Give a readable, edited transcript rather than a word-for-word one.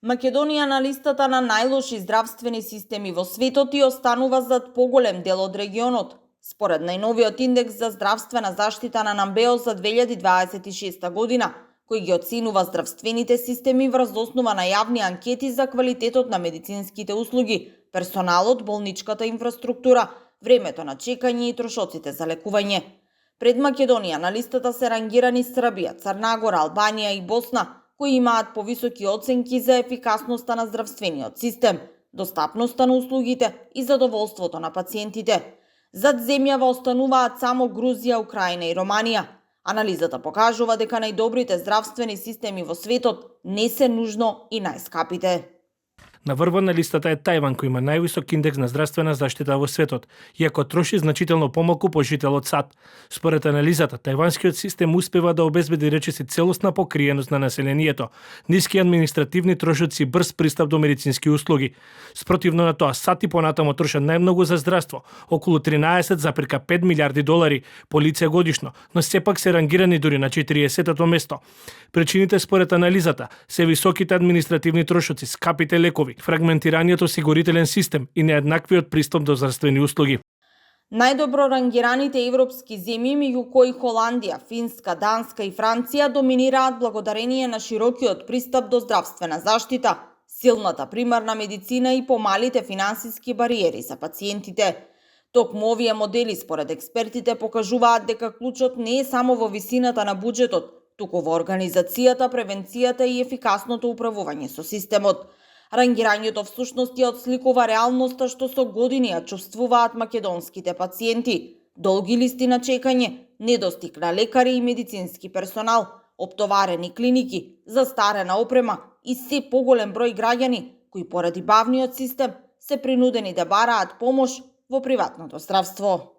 Македонија на листата на најлоши здравствени системи во светот и останува зад поголем дел од регионот. Според најновиот индекс за здравствена заштита на Намбео за 2026 година, кој ги оценува здравствените системи врз основа на јавни анкети за квалитетот на медицинските услуги, персоналот, болничката инфраструктура, времето на чекање и трошоците за лекување. Пред Македонија на листата се рангирани Србија, Црна Гора, Албанија и Босна, кои имаат повисоки оценки за ефикасноста на здравствениот систем, достапноста на услугите и задоволството на пациентите. Зад земјава остануваат само Грузија, Украина и Романија. Анализата покажува дека најдобрите здравствени системи во светот не се нужно и најскапите. На врвот на листата е Тајван, кој има највисок индекс на здравствена заштита во светот, иако троши значително помалку по жител од САД. Според анализата, тајванскиот систем успева да обезбеди речиси целосна покриеност на населението, ниски административни трошоци и брз пристап до медицински услуги. Спротивно на тоа, САД и понатамо трошат најмногу за здравство, околу 13,5 милиарди долари по лице годишно, но сепак се рангирани дури на 40-тото место. Причините според анализата се високите административни трошоци, скапите лекови, фрагментираниот осигурителен систем и нееднаквиот пристап до здравствени услуги. Најдобро рангираните европски земји, меѓу кои Холандија, Финска, Данска и Франција, доминираат благодарение на широкиот пристап до здравствена заштита, силната примарна медицина и помалите финансиски бариери за пациентите. Токму овие модели, според експертите, покажуваат дека клучот не е само во висината на буџетот, туку во организацијата, превенцијата и ефикасното управување со системот. Рангирањето всушност ја отсликува реалноста што со години ја чувствуваат македонските пациенти. Долги листи на чекање, недостиг на лекари и медицински персонал, оптоварени клиники, застарена опрема и се поголем број граѓани кои поради бавниот систем се принудени да бараат помош во приватното здравство.